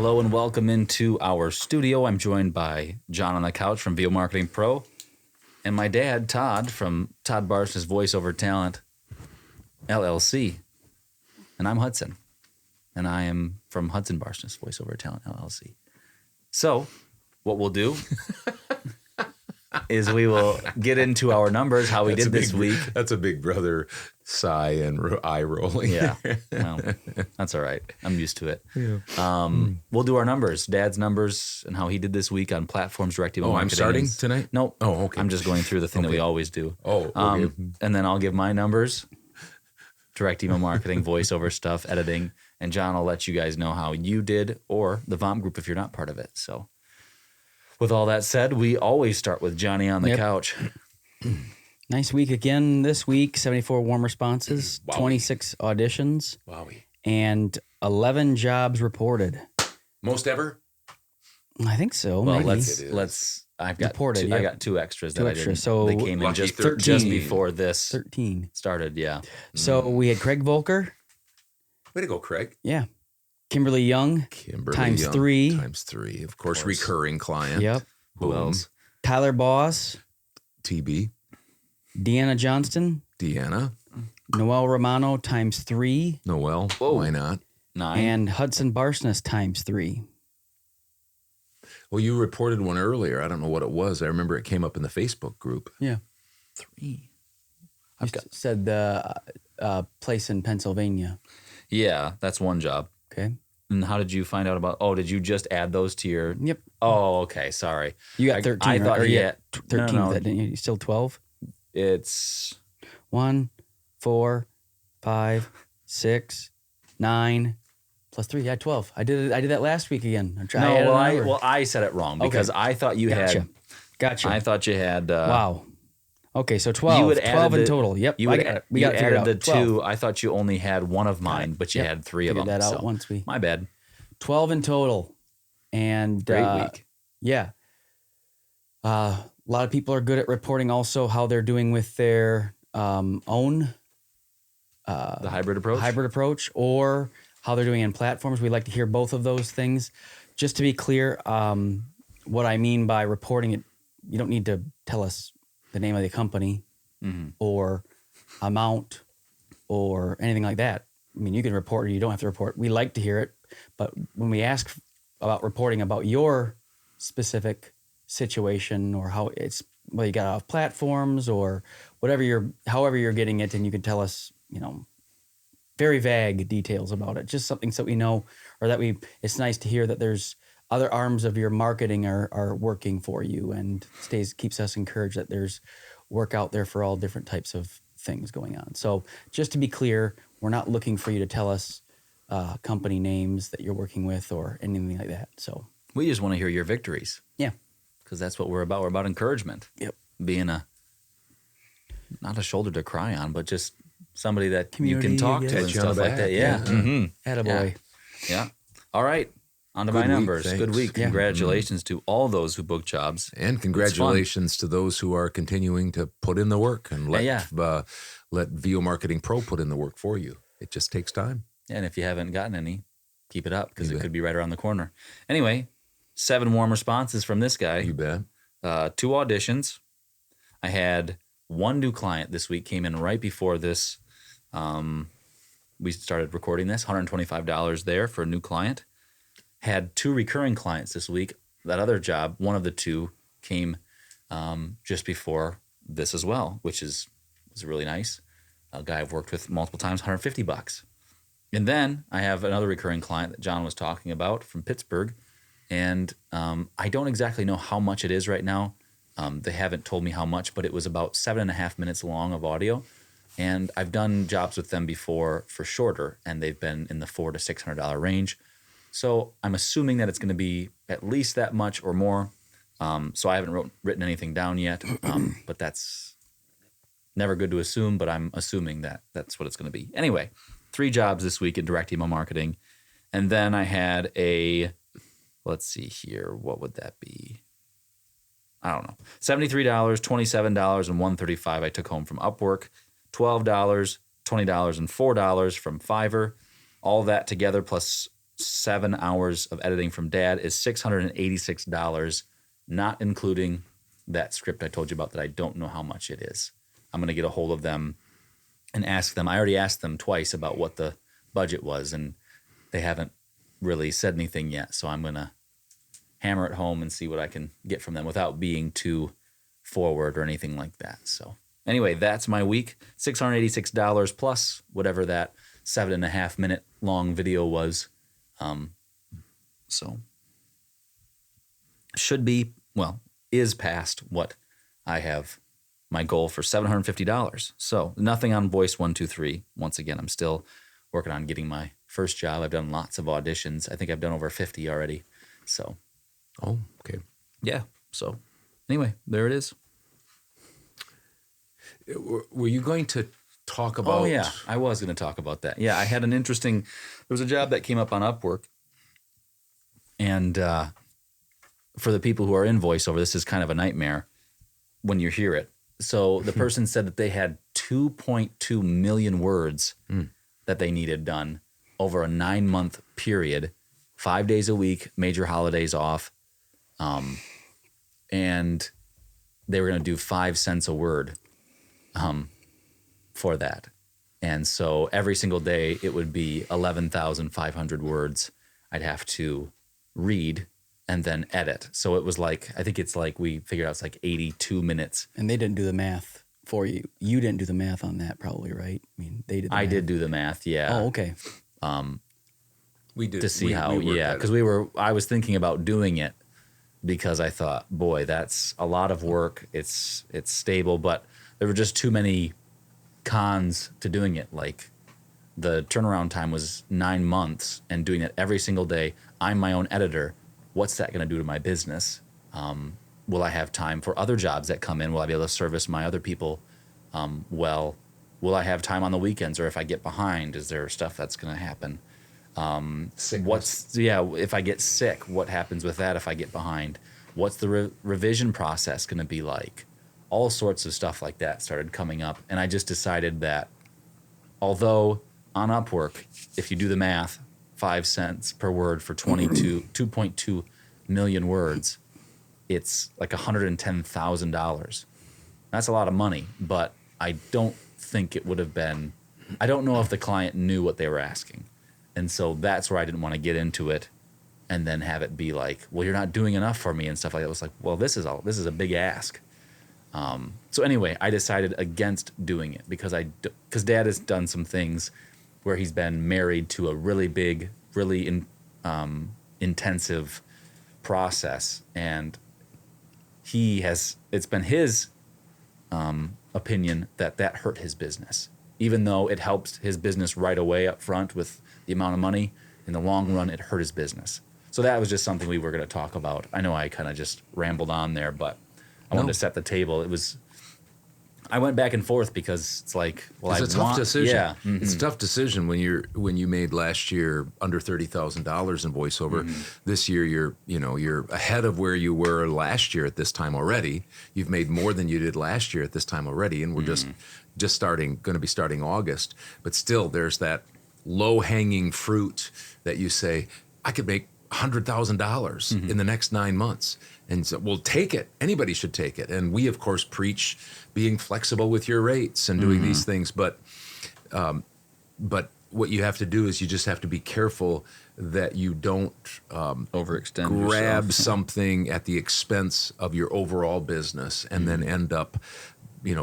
Hello and welcome into our studio. I'm joined by John on the couch from VO Marketing Pro and my dad, Todd, from Todd Barsness Voiceover Talent, LLC. And I'm Hudson, and I am from Hudson Barsness Voiceover Talent, LLC. So what we'll do is we will get into our numbers, how we did this week. That's a big brother sigh and eye rolling. Yeah, well, that's all right. I'm used to it. Yeah. We'll do our numbers, Dad's numbers, and how he did this week on platforms, direct email marketing. I'm starting tonight? Nope. Oh, okay. I'm just going through the thing that we always do. Oh, okay. And then I'll give my numbers, direct email marketing, voiceover stuff, editing, and John will let you guys know how you did, or the VOMP group if you're not part of it. So with all that said, we always start with Johnny on the couch. Nice week again this week. 74 warm responses, 26 auditions, and 11 jobs reported. Most ever? I think so. Well, maybe. let's. I've got reported. I got two extras that I didn't. So they came in just before this 13 started. Yeah. So we had Craig Volker. Way to go, Craig. Yeah. Kimberly Young. Times Young, three. Times three. Of course, recurring client. Yep. Who else? Tyler Boss. TB. Deanna Johnston. Deanna. Noel Romano times 3. Noel. Whoa. Why not? 9. And Hudson Barsness times 3. Well, you reported one earlier. I don't know what it was. I remember it came up in the Facebook group. Yeah. 3. Said the place in Pennsylvania. Yeah, that's one job. Okay. And how did you find out about? Oh, did you just add those to your? Yep. Oh, okay. Sorry. You got 13. I thought you had 13. No. That, didn't you? Still 12. It's 1, 4, 5, 6, 9, plus 3. Yeah, 12. I did that last week again. I said it wrong because I thought you had. Gotcha. I thought you had. Wow. Okay, so 12. You would 12 in total. Yep. We got added the 12. 2. I thought you only had one of mine, but you had 3 of them. Figured that out once we. My bad. 12 in total, and great week. Yeah. A lot of people are good at reporting also how they're doing with their own the hybrid approach, or how they're doing in platforms. We like to hear both of those things. Just to be clear, what I mean by reporting it, you don't need to tell us the name of the company or amount or anything like that. I mean, you can report or you don't have to report. We like to hear it, but when we ask about reporting about your specific situation or how it's, well, you got off platforms or whatever however you're getting it, and you can tell us, very vague details about it, just something so we know, or that it's nice to hear that there's other arms of your marketing are working for you, and keeps us encouraged that there's work out there for all different types of things going on. So just to be clear, we're not looking for you to tell us company names that you're working with or anything like that. So we just want to hear your victories. Yeah. Because that's what we're about. We're about encouragement. Yep. Being not a shoulder to cry on, but just somebody that Community, you can talk to and stuff like that. Yeah. Attaboy. Yeah. All right. On to my numbers. Thanks. Good week. Congratulations to all those who book jobs. And congratulations to those who are continuing to put in the work and let VO Marketing Pro put in the work for you. It just takes time. And if you haven't gotten any, keep it up because it could be right around the corner. Anyway, 7 warm responses from this guy. You bet. 2 auditions. I had 1 new client this week, came in right before this. We started recording this, $125 there for a new client. Had 2 recurring clients this week. That other job, one of the 2 came just before this as well, which was really nice. A guy I've worked with multiple times, $150. And then I have another recurring client that John was talking about from Pittsburgh. And I don't exactly know how much it is right now. They haven't told me how much, but it was about 7.5 minutes long of audio. And I've done jobs with them before for shorter, and they've been in the $400 to $600 range. So I'm assuming that it's going to be at least that much or more. So I haven't written anything down yet, but that's never good to assume, but I'm assuming that that's what it's going to be. Anyway, 3 jobs this week in direct email marketing. And then I had let's see here, what would that be? I don't know. $73, $27, and $135 I took home from Upwork. $12, $20, and $4 from Fiverr. All that together plus 7 hours of editing from Dad is $686, not including that script I told you about that I don't know how much it is. I'm going to get a hold of them and ask them. I already asked them twice about what the budget was, and they haven't really said anything yet. So I'm going to hammer it home and see what I can get from them without being too forward or anything like that. So anyway, that's my week. $686 plus whatever that 7.5 minute long video was. So should be, well, is past what I have my goal for $750. So nothing on Voice 123. Once again, I'm still working on getting my first job. I've done lots of auditions. I think I've done over 50 already. So, oh, okay. Yeah. So anyway, there it is. Were you going to talk about? Oh, yeah. I was going to talk about that. Yeah. I had an interesting, there was a job that came up on Upwork. And for the people who are in voiceover, this is kind of a nightmare when you hear it. So the person said that they had 2.2 million words that they needed done over a 9-month period, 5 days a week, major holidays off. And they were going to do 5 cents a word for that. And so every single day it would be 11,500 words I'd have to read and then edit. So it was like, I think it's like, we figured out it's like 82 minutes. And they didn't do the math for you. You didn't do the math on that probably, right? I mean, they did the I math. did do the math, yeah. Oh, okay. We did. To see how, we yeah, because I was thinking about doing it because I thought, boy, that's a lot of work. It's stable, but there were just too many cons to doing it. Like the turnaround time was 9 months, and doing it every single day. I'm my own editor. What's that going to do to my business? Will I have time for other jobs that come in? Will I be able to service my other people well? Will I have time on the weekends? Or if I get behind, is there stuff that's going to happen? If I get sick, what happens with that if I get behind? What's the revision process going to be like? All sorts of stuff like that started coming up. And I just decided that although on Upwork, if you do the math, 5 cents per word for 2.2 million words, it's like $110,000. That's a lot of money, but I don't think it would have been, I don't know if the client knew what they were asking. And so that's where I didn't want to get into it and then have it be like, well, you're not doing enough for me and stuff like that. It was like, well, this is a big ask. So anyway, I decided against doing it because Dad has done some things where he's been married to a really big, really intensive process, and it's been his opinion that hurt his business. Even though it helped his business right away up front with the amount of money, in the long run, it hurt his business. So that was just something we were going to talk about. I know I kind of just rambled on there, but I wanted to set the table. I went back and forth because it's like, well, it's a tough decision. Yeah, It's a tough decision when you made last year under $30,000 in voiceover. This year you're ahead of where you were last year at this time already. You've made more than you did last year at this time already, and we're just going to be starting August. But still, there's that low hanging fruit that you say, I could make $100,000 in the next 9 months. And so we'll take it. Anybody should take it. And we, of course, preach being flexible with your rates and doing these things. But what you have to do is you just have to be careful that you don't overextend grab yourself. something at the expense of your overall business and then end up,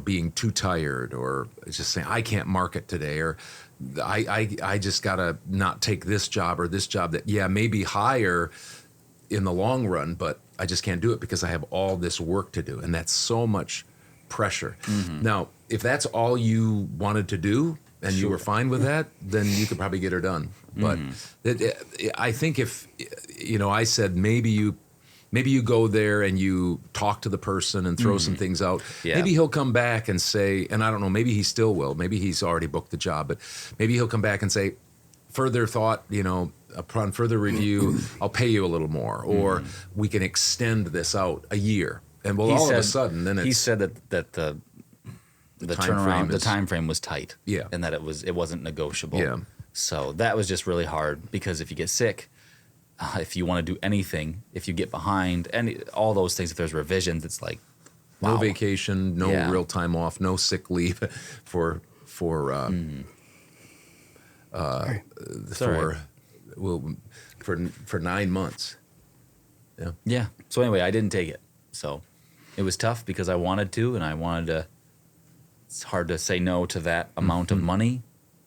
being too tired or just saying, I can't market today, or I just got to not take this job or this job that, may be higher in the long run, but I just can't do it because I have all this work to do. And that's so much pressure. Now, if that's all you wanted to do and you were fine with that, then you could probably get her done. But I think if, I said maybe you go there and you talk to the person and throw some things out. Yeah. Maybe he'll come back and say, and I don't know, maybe he still will. Maybe he's already booked the job, but maybe he'll come back and say, further thought, upon further review, I'll pay you a little more, or we can extend this out a year. And all of a sudden, then he said that the time frame was tight. Yeah. And that it wasn't negotiable. Yeah. So that was just really hard because if you get sick, if you want to do anything, if you get behind, all those things, if there's revisions, it's like, No wow. vacation, no Yeah. real time off, no sick leave for for 9 months. Yeah. Yeah. So anyway, I didn't take it. So it was tough because I wanted to, and I wanted to. It's hard to say no to that amount of money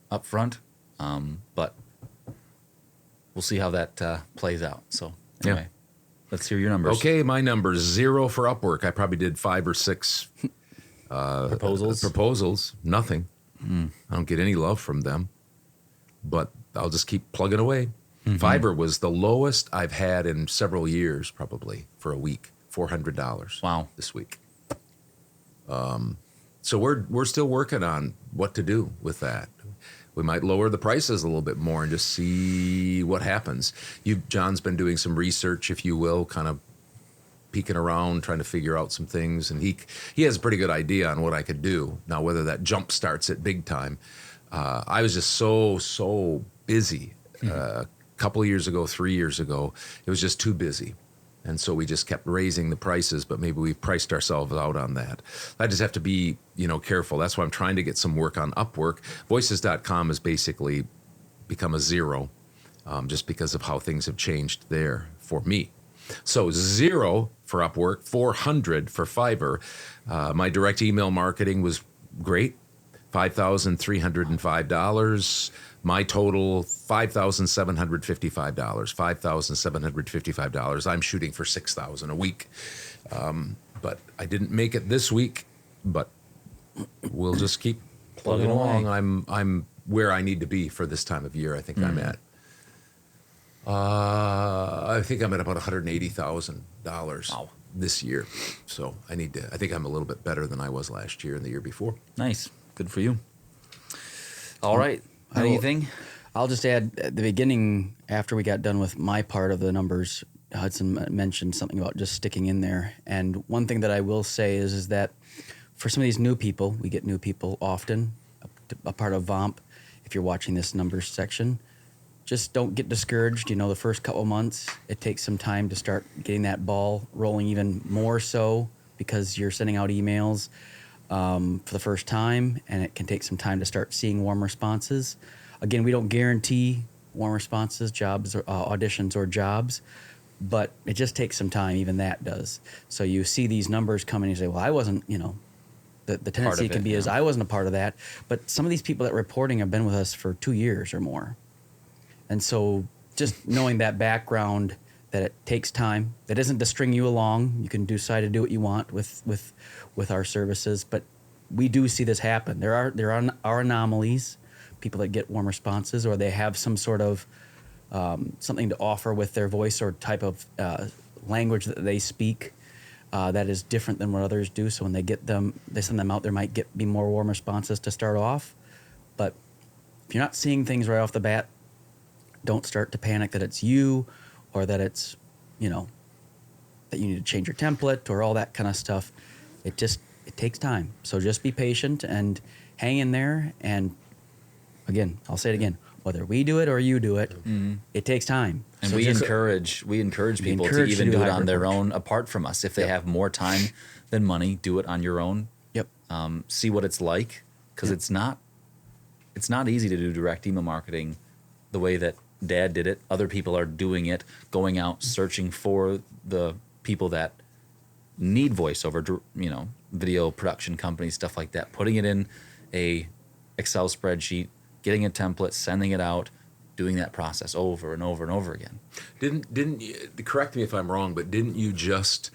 up front, but we'll see how that plays out. So anyway, let's hear your numbers. Okay, my number's 0 for Upwork. I probably did 5 or 6 Proposals. Nothing. I don't get any love from them, but I'll just keep plugging away. Fiverr was the lowest I've had in several years, probably for a week. $400. Wow. This week. So we're still working on what to do with that. We might lower the prices a little bit more and just see what happens. John's been doing some research, if you will, kind of peeking around, trying to figure out some things, and he has a pretty good idea on what I could do. Now, whether that jump starts it big time, I was just so busy. A couple of years ago, 3 years ago, it was just too busy. And so we just kept raising the prices, but maybe we've priced ourselves out on that. I just have to be, careful. That's why I'm trying to get some work on Upwork. Voices.com has basically become a 0, just because of how things have changed there for me. So 0 for Upwork, 400 for Fiverr. My direct email marketing was great, $5,305. My total, $5,755. $5,755. I'm shooting for $6,000 a week, but I didn't make it this week. But we'll just keep plugging along. I'm where I need to be for this time of year. I think I'm at. I think I'm at about $180,000 this year. So I think I'm a little bit better than I was last year and the year before. Nice. Good for you. All right. Anything? I'll just add at the beginning, after we got done with my part of the numbers, Hudson mentioned something about just sticking in there. And one thing that I will say is that for some of these new people, we get new people often, a part of VOMP. If you're watching this numbers section, just don't get discouraged. The first couple of months, it takes some time to start getting that ball rolling even more so because you're sending out emails for the first time, and it can take some time to start seeing warm responses. Again, we don't guarantee warm responses, jobs, or auditions or jobs, but it just takes some time. Even that does. So you see these numbers coming and you say, well, I wasn't, the tendency can be is I wasn't a part of that. But some of these people that are reporting have been with us for 2 years or more. And so just knowing that background, that it takes time, that isn't to string you along. You can decide to do what you want with our services, but we do see this happen. There are anomalies, people that get warm responses, or they have some sort of something to offer with their voice or type of language that they speak that is different than what others do. So when they send them out, there might be more warm responses to start off. But if you're not seeing things right off the bat, don't start to panic that it's you or that it's, that you need to change your template or all that kind of stuff. It takes time. So just be patient and hang in there. And again, I'll say it again, whether we do it or you do it, it takes time. And so we encourage people to even do it on their own apart from us. If they have more time than money, do it on your own. Yep. See what it's like, because it's not easy to do direct email marketing the way that Dad did it. Other people are doing it, going out searching for the people that need voiceover, video production companies, stuff like that, putting it in a Excel spreadsheet, getting a template, sending it out, doing that process over and over and over again. Didn't you, correct me if I'm wrong, but didn't we just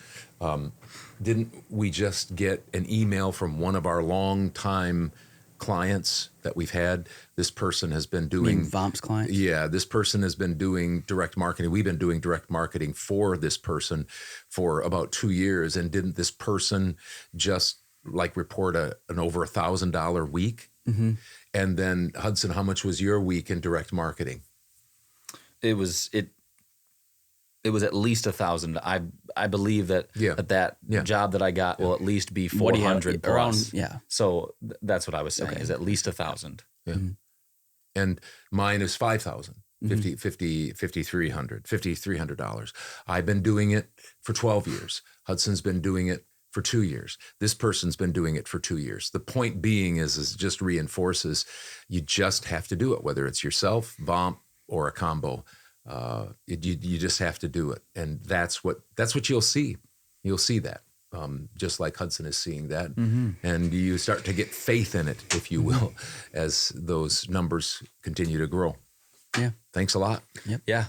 get an email from one of our longtime clients that we've had? This person has been doing VOMP's clients. Yeah, this person has been doing direct marketing. We've been doing direct marketing for this person for about 2 years. And didn't this person just report an over $1,000 week? Mm-hmm. And then Hudson, how much was your week in direct marketing? It was at least 1,000. I believe that that job that I got will at least be 400 plus. Around, yeah. So that's what I was saying, is at least 1,000. Yeah. Mm-hmm. And mine is $5,000. $5,300. I've been doing it for 12 years. Hudson's been doing it for 2 years. This person's been doing it for 2 years. The point being is just reinforces you just have to do it, whether it's yourself, VOMP, or a combo. You just have to do it. And that's what you'll see. You'll see that. Just like Hudson is seeing that. And you start to get faith in it, if you will, as those numbers continue to grow. Yeah. Thanks a lot. Yep. Yeah.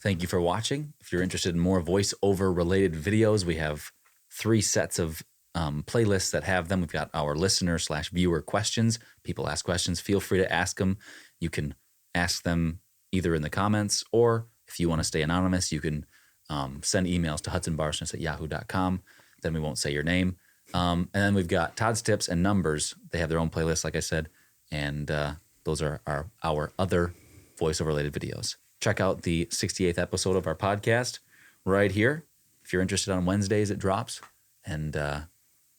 Thank you for watching. If you're interested in more voiceover related videos, we have 3 sets of playlists that have them. We've got our listener/viewer questions. People ask questions. Feel free to ask them. You can ask them either in the comments, or if you want to stay anonymous, you can send emails to hudsonbarsness@yahoo.com. Then we won't say your name. And then we've got Todd's Tips and Numbers. They have their own playlist, like I said. And those are our other voiceover-related videos. Check out the 68th episode of our podcast right here. If you're interested, on Wednesdays it drops. And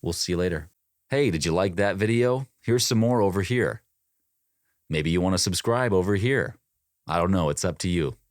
we'll see you later. Hey, did you like that video? Here's some more over here. Maybe you want to subscribe over here. I don't know. It's up to you.